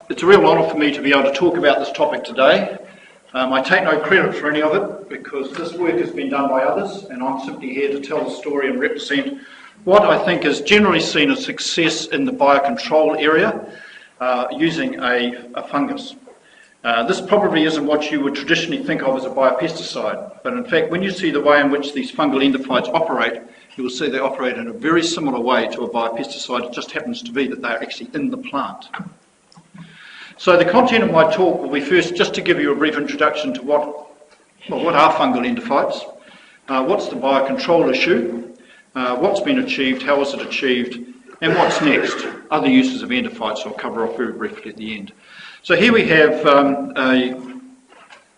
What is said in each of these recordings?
It's a real honour for me to be able to talk about this topic today. I take no credit for any of it because this work has been done by others, and I'm simply here to tell the story and represent what I think is generally seen as success in the biocontrol area using a fungus. This probably isn't what you would traditionally think of as a biopesticide, but in fact when you see the way in which these fungal endophytes operate, you will see they operate in a very similar way to a biopesticide. It just happens to be that they are actually in the plant. So the content of my talk will be first just to give you a brief introduction to what are fungal endophytes, what's the biocontrol issue, what's been achieved, how was it achieved, and what's next, other uses of endophytes I'll cover off very briefly at the end. So here we have a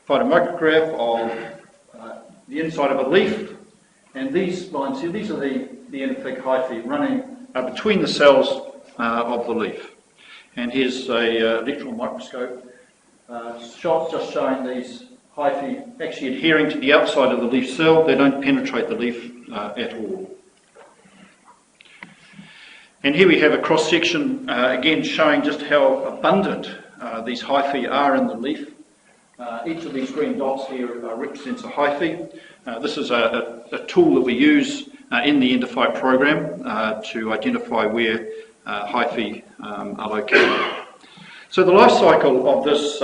phytomicrograph of the inside of a leaf, and these lines here, these are the endophyte hyphae running between the cells of the leaf. And here's a electron microscope shot just showing these hyphae actually adhering to the outside of the leaf cell. They don't penetrate the leaf at all. And here we have a cross-section again showing just how abundant these hyphae are in the leaf. Each of these green dots here represents a hyphae. This is a tool that we use in the endophyte program to identify where hyphae are located. So the life cycle of this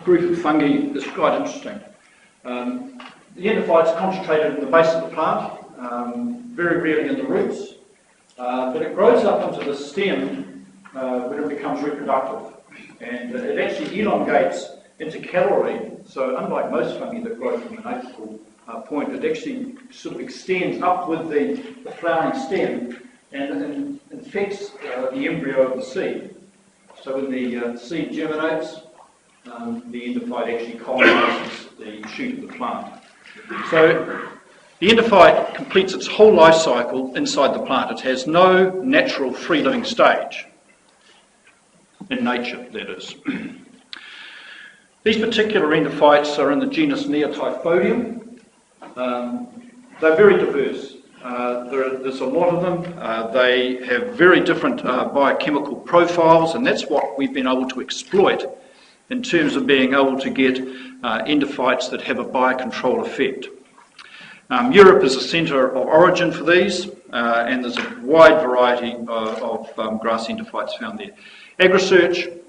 group of fungi is quite interesting. The endophytes are concentrated in the base of the plant, very rarely in the roots, but it grows up into the stem when it becomes reproductive, and it actually elongates into calorie. So unlike most fungi that grow from an apical point, it actually sort of extends up with the flowering stem and infects the embryo of the seed. So when the seed germinates, the endophyte actually colonizes the shoot of the plant. So the endophyte completes its whole life cycle inside the plant. It has no natural free-living stage, in nature that is. These particular endophytes are in the genus Neotyphoidum. They're very diverse. There's a lot of them. They have very different biochemical profiles, and that's what we've been able to exploit in terms of being able to get endophytes that have a biocontrol effect. Europe is a centre of origin for these, and there's a wide variety of grass endophytes found there. AgResearch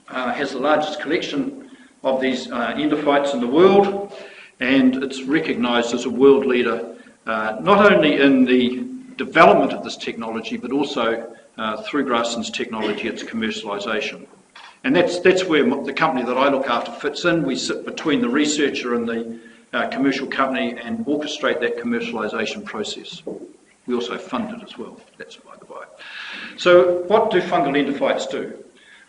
has the largest collection of these endophytes in the world, and it's recognised as a world leader not only in the development of this technology, but also through Grasslanz technology, its commercialisation. And that's where the company that I look after fits in. We sit between the researcher and the commercial company and orchestrate that commercialisation process. We also fund it as well, that's by the by. So what do fungal endophytes do?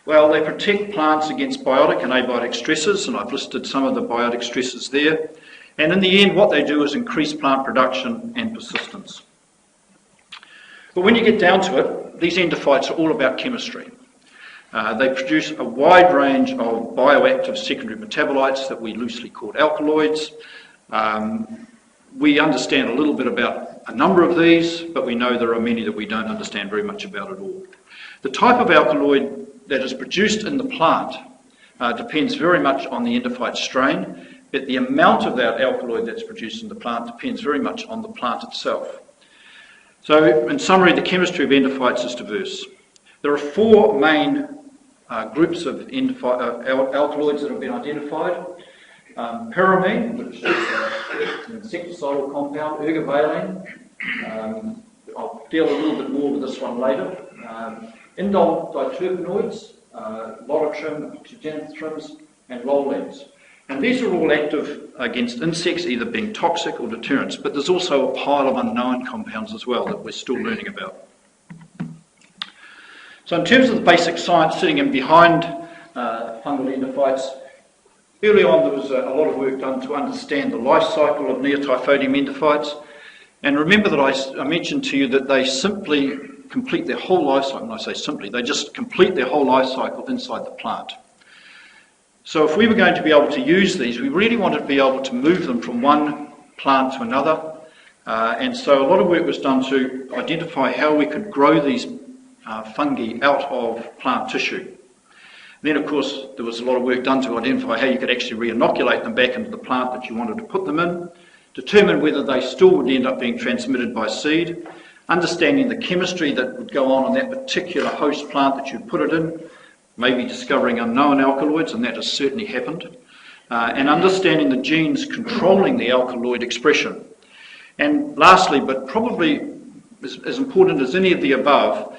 Well, they protect plants against biotic and abiotic stresses, and I've listed some of the biotic stresses there. And in the end, what they do is increase plant production and persistence. But when you get down to it, these endophytes are all about chemistry. They produce a wide range of bioactive secondary metabolites that we loosely call alkaloids. We understand a little bit about a number of these, but we know there are many that we don't understand very much about at all. The type of alkaloid that is produced in the plant depends very much on the endophyte strain, but the amount of that alkaloid that's produced in the plant depends very much on the plant itself. So, in summary, the chemistry of endophytes is diverse. There are four main groups of alkaloids that have been identified. Pyramine, which is an insecticidal compound, ergovaline. I'll deal a little bit more with this one later. Indole diterpenoids, lorotrim, oxygenothrins, and lolens. And these are all active against insects, either being toxic or deterrents, but there's also a pile of unknown compounds as well that we're still learning about. So in terms of the basic science sitting in behind fungal endophytes, early on there was a lot of work done to understand the life cycle of Neotyphoidum endophytes. And remember that I mentioned to you that they simply complete their whole life cycle. When I say simply, they just complete their whole life cycle inside the plant. So if we were going to be able to use these, we really wanted to be able to move them from one plant to another. And so a lot of work was done to identify how we could grow these fungi out of plant tissue. Then, of course, there was a lot of work done to identify how you could actually re-inoculate them back into the plant that you wanted to put them in, determine whether they still would end up being transmitted by seed, understanding the chemistry that would go on that particular host plant that you'd put it in, maybe discovering unknown alkaloids, and that has certainly happened, and understanding the genes controlling the alkaloid expression. And lastly, but probably as important as any of the above,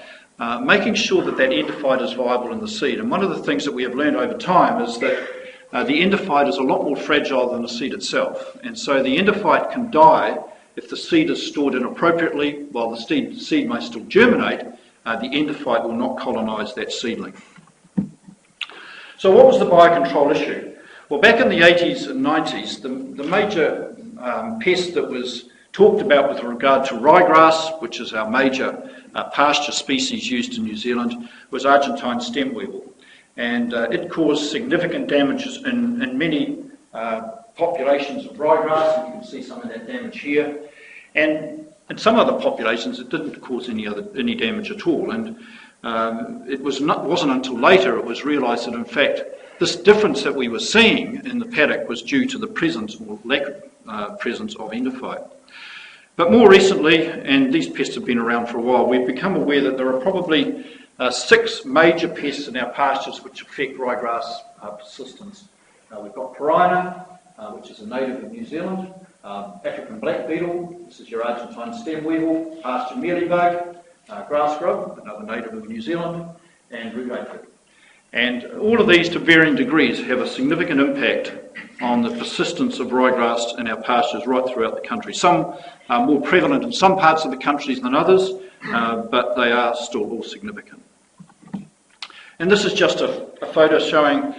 making sure that endophyte is viable in the seed. And one of the things that we have learned over time is that the endophyte is a lot more fragile than the seed itself. And so the endophyte can die if the seed is stored inappropriately. While the seed may still germinate, the endophyte will not colonise that seedling. So what was the biocontrol issue? Well, back in the 80s and 90s, the major pest that was talked about with regard to Ryegrass, which is our major pasture species used in New Zealand, was Argentine stem weevil. And it caused significant damages in many populations of ryegrass, and you can see some of that damage here. And in some other populations, it didn't cause any damage at all. And it wasn't until later it was realised that, in fact, this difference that we were seeing in the paddock was due to the presence or lack of presence of endophyte. But more recently, and these pests have been around for a while, we've become aware that there are probably 6 major pests in our pastures which affect ryegrass persistence. We've got Purina, which is a native of New Zealand, African black beetle, this is your Argentine stem weevil, Pasture mealybug, grass grub, another native of New Zealand, and root aphid. And all of these, to varying degrees, have a significant impact on the persistence of ryegrass in our pastures right throughout the country. Some are more prevalent in some parts of the country than others, but they are still all significant. And this is just a photo showing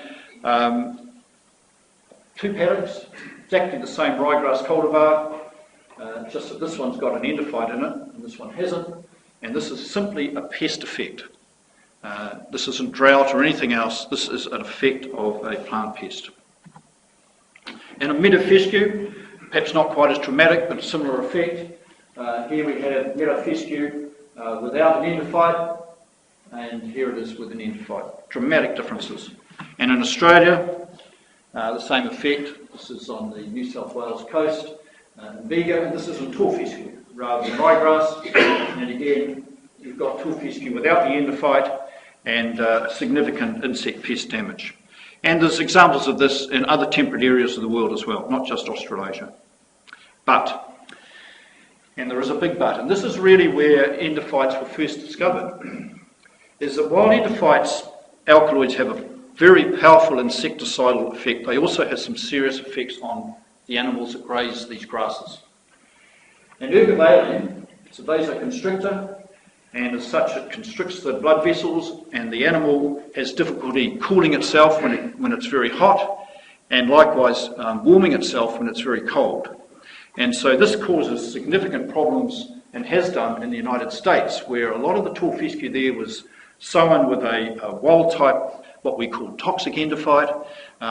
2 paddocks, exactly the same ryegrass cultivar, just that this one's got an endophyte in it and this one hasn't, and this is simply a pest effect. This isn't drought or anything else, this is an effect of a plant pest. And a meadow fescue, perhaps not quite as dramatic, but a similar effect. Here we have meadow fescue without an endophyte, and here it is with an endophyte. Dramatic differences. And in Australia, the same effect. This is on the New South Wales coast, in Bega, and this is in tall fescue rather than ryegrass. And again, you've got tall fescue without the endophyte and significant insect pest damage. And there's examples of this in other temperate areas of the world as well, not just Australasia. But, and there is a big but, and this is really where endophytes were first discovered, is that while endophytes, alkaloids, have a very powerful insecticidal effect, they also have some serious effects on the animals that graze these grasses. And ergovaline, it's a vasoconstrictor, and as such it constricts the blood vessels, and the animal has difficulty cooling itself when it's very hot, and likewise warming itself when it's very cold. And so this causes significant problems, and has done in the United States, where a lot of the tall fescue there was sown with a wild type, what we call toxic endophyte,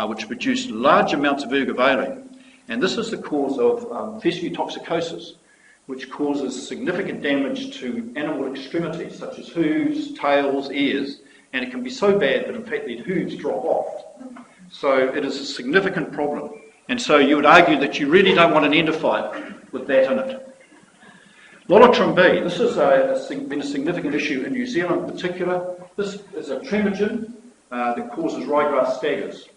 which produced large amounts of ergovaline. And this is the cause of fescue toxicosis, which causes significant damage to animal extremities, such as hooves, tails, ears, and it can be so bad that in fact the hooves drop off. So it is a significant problem. And so you would argue that you really don't want an endophyte with that in it. Lolotron B, this has been a significant issue in New Zealand in particular. This is a tremogen that causes ryegrass staggers.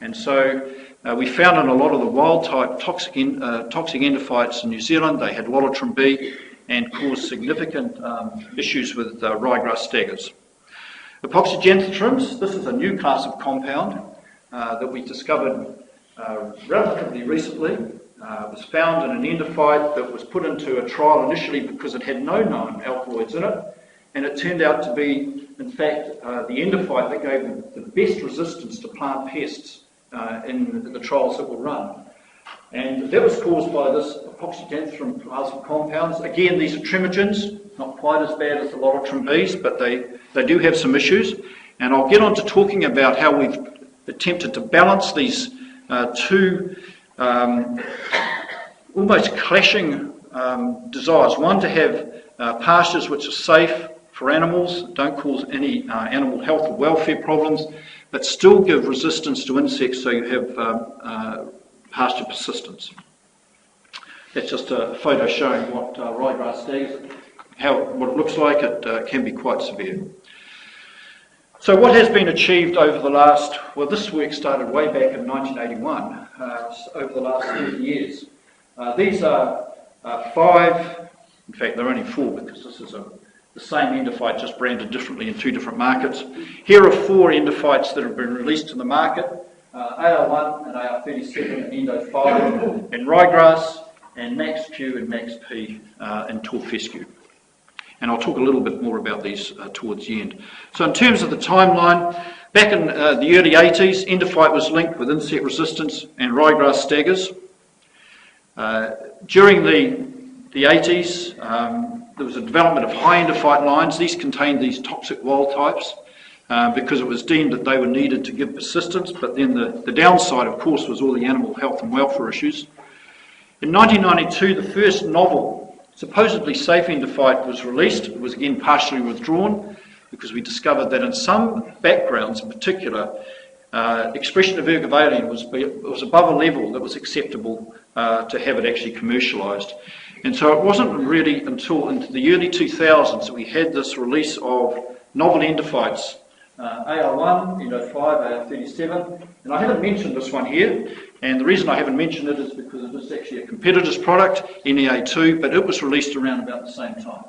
And so we found in a lot of the wild type toxic endophytes in New Zealand, they had Lolotron B and caused significant issues with ryegrass staggers. Epoxygenthrims, this is a new class of compound that we discovered relatively recently. It was found in an endophyte that was put into a trial initially because it had no known alkaloids in it, and it turned out to be, in fact, the endophyte that gave the best resistance to plant pests in the trials that were run. And that was caused by this epoxygenthrim class of compounds. Again, these are tremogens, not quite as bad as the Lolotron Bs, but they do have some issues. And I'll get on to talking about how we've attempted to balance these two almost clashing desires. One, to have pastures which are safe for animals, don't cause any animal health or welfare problems, but still give resistance to insects so you have pasture persistence. That's just a photo showing what ryegrass stags, what it looks like. It can be quite severe. So what has been achieved over the last, well, this work started way back in 1981, over the last 30 years. These are 5, in fact they're only 4 because this is the same endophyte just branded differently in 2 different markets. Here are 4 endophytes that have been released to the market, AR1 and AR37 and endophyte and Ryegrass and MaxQ and MaxP and fescue. And I'll talk a little bit more about these towards the end. So in terms of the timeline, back in the early 80s, endophyte was linked with insect resistance and ryegrass staggers. During the 80s, there was a development of high endophyte lines. These contained these toxic wild types because it was deemed that they were needed to give persistence, but then the downside, of course, was all the animal health and welfare issues. In 1992, the first novel supposedly safe endophyte was released. It was again partially withdrawn because we discovered that in some backgrounds in particular, expression of ergovalin was above a level that was acceptable to have it actually commercialised. And so it wasn't really until into the early 2000s that we had this release of novel endophytes, AR1, Endophyte, AR37, and I haven't mentioned this one here, and the reason I haven't mentioned it is because it is actually a competitor's product, NEA2, but it was released around about the same time.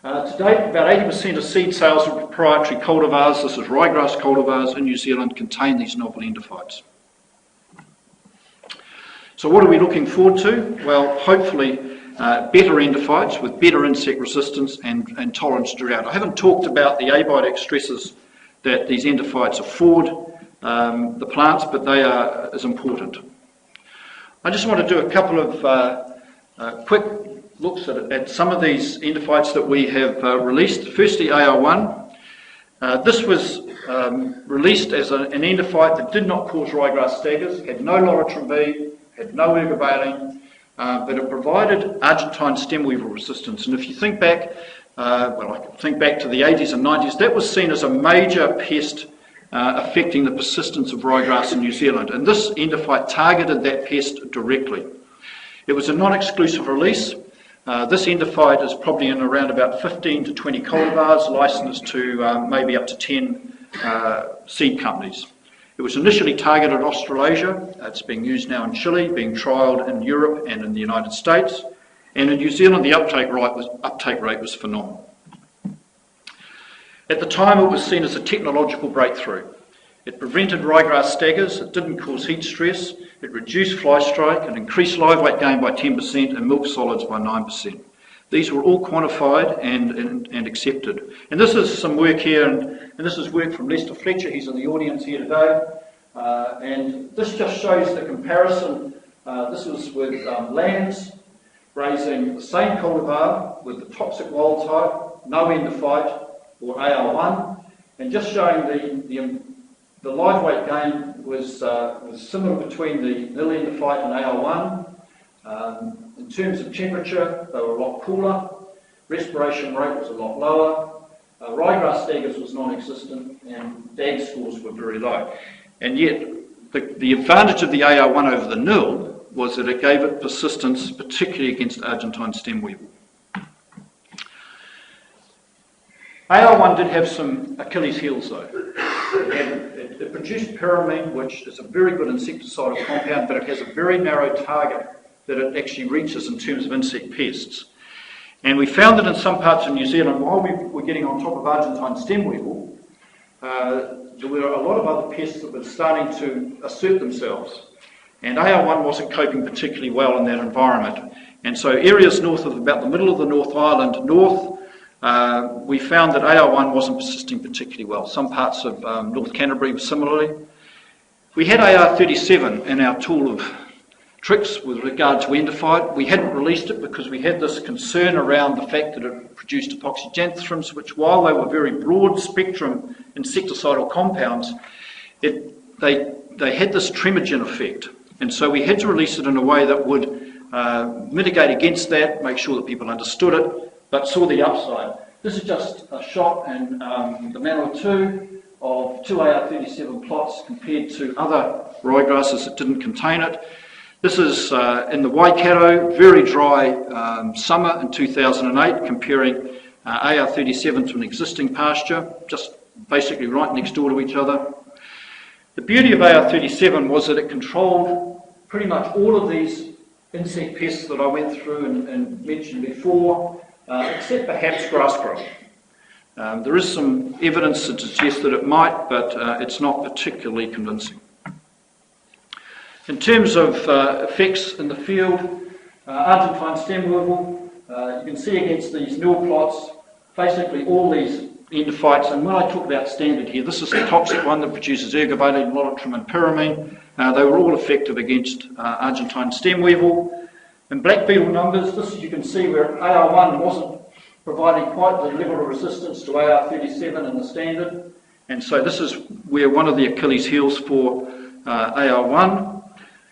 To date, about 80% of seed sales of proprietary cultivars, this is ryegrass cultivars in New Zealand, contain these novel endophytes. So what are we looking forward to? Well, hopefully better endophytes with better insect resistance and tolerance to drought. I haven't talked about the abiotic stresses that these endophytes afford the plants, but they are as important. I just want to do a couple of quick looks at some of these endophytes that we have released. Firstly, AR1. This was released as an endophyte that did not cause ryegrass staggers, had no Laurentrum B, had no ergovalin, but it provided Argentine stem weevil resistance. And if you think back, I think back to the 80s and 90s, that was seen as a major pest affecting the persistence of ryegrass in New Zealand. And this endophyte targeted that pest directly. It was a non-exclusive release. This endophyte is probably in around about 15 to 20 cultivars, licensed to maybe up to 10 seed companies. It was initially targeted at Australasia. It's being used now in Chile, being trialled in Europe and in the United States. And in New Zealand, the uptake rate was phenomenal. At the time, it was seen as a technological breakthrough. It prevented ryegrass staggers, it didn't cause heat stress, it reduced fly strike, it increased live weight gain by 10% and milk solids by 9%. These were all quantified and accepted. And this is some work here, and this is work from Lester Fletcher. He's in the audience here today. And this just shows the comparison. This was with lambs grazing the same cultivar with the toxic wild type, no endophyte, or AR1, and just showing the live weight gain was similar between the nil endophyte and AR1. In terms of temperature, they were a lot cooler. Respiration rate was a lot lower. Ryegrass staggers was non-existent, and DAG scores were very low. And yet, the advantage of the AR1 over the nil was that it gave it persistence, particularly against Argentine stem weevil. AR1 did have some Achilles heels though. It produced pyramine, which is a very good insecticidal compound, but it has a very narrow target that it actually reaches in terms of insect pests. And we found that in some parts of New Zealand, while we were getting on top of Argentine stem weevil, there were a lot of other pests that were starting to assert themselves. And AR1 wasn't coping particularly well in that environment. And so areas north of about the middle of the North Island north, we found that AR1 wasn't persisting particularly well. Some parts of North Canterbury were similarly. We had AR37 in our tool of tricks with regard to endophyte. We hadn't released it because we had this concern around the fact that it produced epoxyxanthrums, which, while they were very broad spectrum insecticidal compounds, they had this tremogen effect. And so we had to release it in a way that would mitigate against that, make sure that people understood it, but saw the upside. This is just a shot in the Manor 2 of 2 AR37 plots compared to other ryegrasses that didn't contain it. This is in the Waikato, very dry summer in 2008, comparing AR37 to an existing pasture, just basically right next door to each other. The beauty of AR37 was that it controlled pretty much all of these insect pests that I went through and mentioned before, except perhaps grass growth. There is some evidence to suggest that it might, but it's not particularly convincing. In terms of effects in the field, Argentine stem weevil, you can see against these nil plots, basically all these endophytes, and when I talk about standard here, this is the toxic one that produces ergovated molotrum and pyramine. They were all effective against Argentine stem weevil. In black beetle numbers, this you can see where AR1 wasn't providing quite the level of resistance to AR37 in the standard, and so this is where one of the Achilles heels for AR1.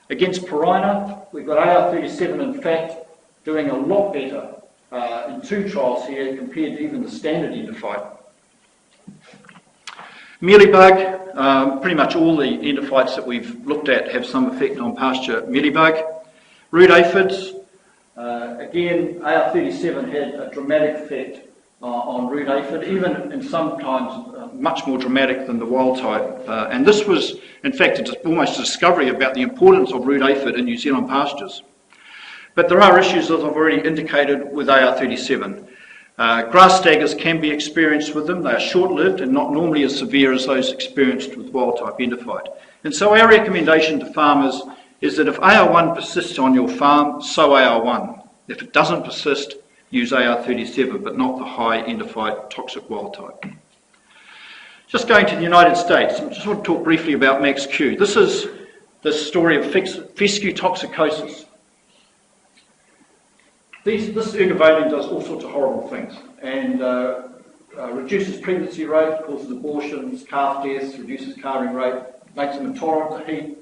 Against Pirina, we've got AR37 in fact doing a lot better in 2 trials here compared to even the standard endophyte. Mealy bug, pretty much all the endophytes that we've looked at have some effect on pasture mealy bug. Root aphids, again AR37 had a dramatic effect on root aphid, even in sometimes much more dramatic than the wild type. And this was in fact almost a discovery about the importance of root aphid in New Zealand pastures. But there are issues, as I've already indicated, with AR37. Grass staggers can be experienced with them. They are short-lived and not normally as severe as those experienced with wild-type endophyte. And so our recommendation to farmers is that if AR1 persists on your farm, sow AR1. If it doesn't persist, use AR37, but not the high endophyte toxic wild-type. Just going to the United States, I just want to talk briefly about MaxQ. This is the story of fescue toxicosis. This ergovaline does all sorts of horrible things and reduces pregnancy rate, causes abortions, calf deaths, reduces calving rate, makes them intolerant to heat,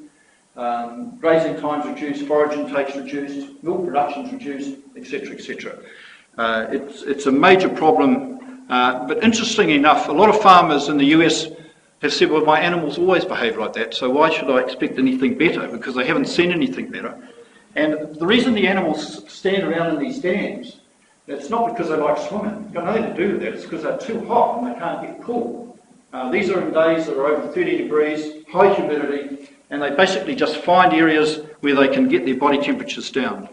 grazing times reduced, forage intakes reduced, milk production's reduced, etc., etc. It's a major problem, but interestingly enough, a lot of farmers in the US have said, well, my animals always behave like that, so why should I expect anything better? Because they haven't seen anything better. And the reason the animals stand around in these dams, it's not because they like swimming. It's got nothing to do with that. It's because they're too hot and they can't get cool. These are in days that are over 30 degrees, high humidity, and they basically just find areas where they can get their body temperatures down.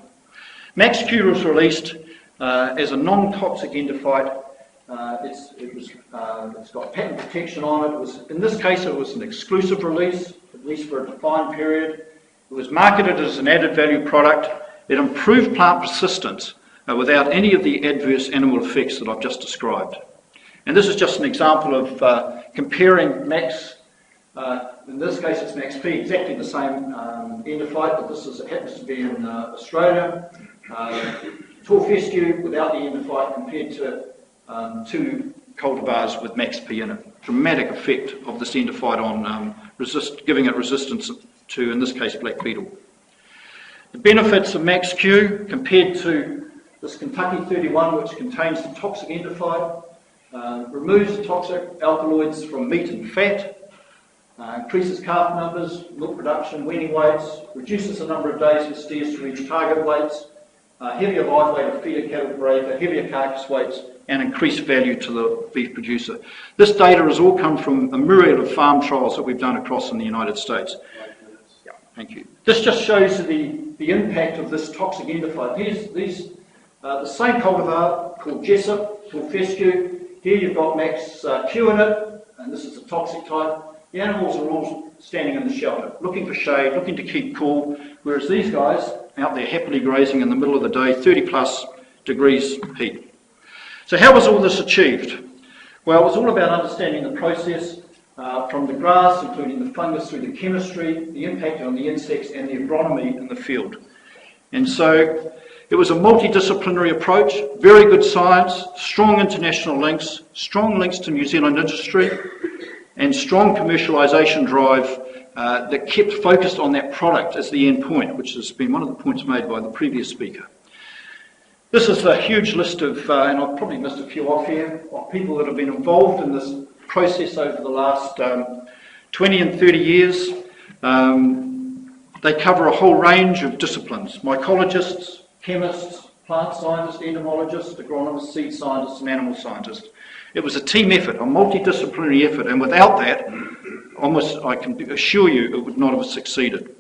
MaxQ was released as a non-toxic endophyte. It's got patent protection on it. In this case, it was an exclusive release, at least for a defined period. It was marketed as an added value product. It improved plant persistence without any of the adverse animal effects that I've just described. And this is just an example of comparing Max, in this case it's MaxP, exactly the same endophyte, but it happens to be in Australia. Tall fescue without the endophyte compared to 2 cultivars with MaxP in it. Dramatic effect of this endophyte on giving it resistance to, in this case, black beetle. The benefits of MaxQ compared to this Kentucky 31, which contains the toxic endophyte, removes the toxic alkaloids from meat and fat, increases calf numbers, milk production, weaning weights, reduces the number of days for steers to reach target weights, heavier live weight of feeder cattle breaker, heavier carcass weights, and increased value to the beef producer. This data has all come from a myriad of farm trials that we've done across in the United States. Thank you. This just shows the impact of this toxic endophyte. Here's the same cultivar called Jessup, called fescue. Here you've got MaxQ in it, and this is the toxic type. The animals are all standing in the shelter, looking for shade, looking to keep cool, whereas these guys out there happily grazing in the middle of the day, 30 plus degrees heat. So how was all this achieved? Well, it was all about understanding the process from the grass, including the fungus, through the chemistry, the impact on the insects, and the agronomy in the field. And so it was a multidisciplinary approach, very good science, strong international links, strong links to New Zealand industry, and strong commercialisation drive that kept focused on that product as the end point, which has been one of the points made by the previous speaker. This is a huge list of, and I've probably missed a few off here, of people that have been involved in this process over the last 20 and 30 years. They cover a whole range of disciplines: mycologists, chemists, plant scientists, entomologists, agronomists, seed scientists and animal scientists. It was a team effort, a multidisciplinary effort, and without that, almost I can assure you it would not have succeeded.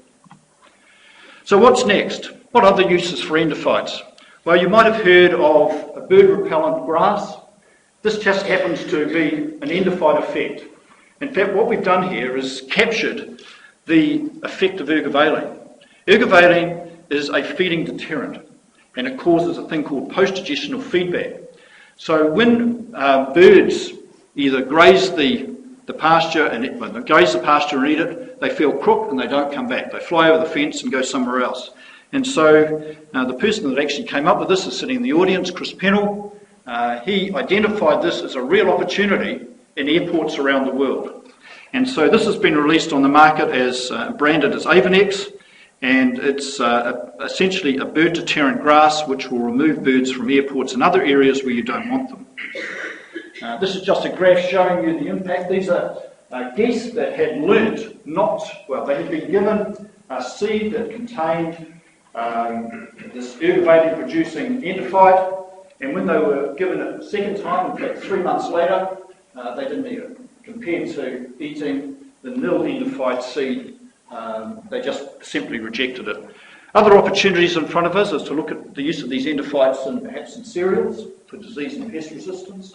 So what's next? What other uses for endophytes? Well, you might have heard of a bird repellent grass. This just happens to be an endophyte effect. In fact, what we've done here is captured the effect of ergovaline. Ergovaline is a feeding deterrent, and it causes a thing called post-digestional feedback. So when birds either graze the pasture and eat it, they feel crook and they don't come back. They fly over the fence and go somewhere else. And so the person that actually came up with this is sitting in the audience, Chris Pennell. He identified this as a real opportunity in airports around the world. And so this has been released on the market as branded as Avonex, and it's essentially a bird deterrent grass which will remove birds from airports and other areas where you don't want them. This is just a graph showing you the impact. These are geese that had learnt they had been given a seed that contained this ergovaline producing endophyte, and when they were given it a second time, in fact 3 months later, they didn't eat it. Compared to eating the nil endophyte seed, they just simply rejected it. Other opportunities in front of us is to look at the use of these endophytes perhaps in cereals for disease and pest resistance,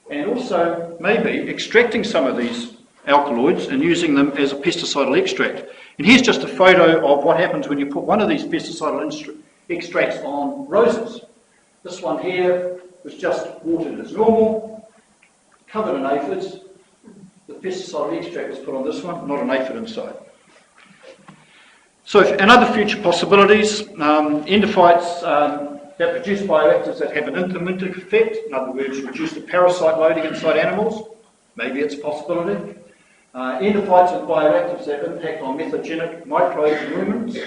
and also maybe extracting some of these alkaloids and using them as a pesticidal extract. And here's just a photo of what happens when you put one of these pesticidal extracts on roses. This one here was just watered as normal, covered in aphids. The pesticidal extract was put on this one, not an aphid inside. So, and other future possibilities, endophytes that produce bioactives that have an intermittent effect, in other words, reduce the parasite loading inside animals, maybe it's a possibility. Endophytes and bioactives that impact on methogenic microbes and ruminants.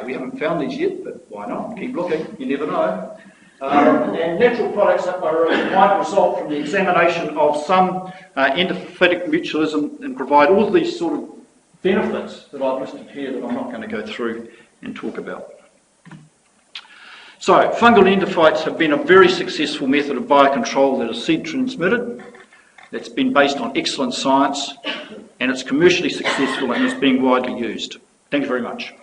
We haven't found these yet, but why not? Keep looking, you never know. And natural products that might result from the examination of some endophytic mutualism and provide all these sort of benefits that I've listed here that I'm not going to go through and talk about. So, fungal endophytes have been a very successful method of biocontrol that is seed transmitted. It's been based on excellent science, and it's commercially successful and is being widely used. Thank you very much.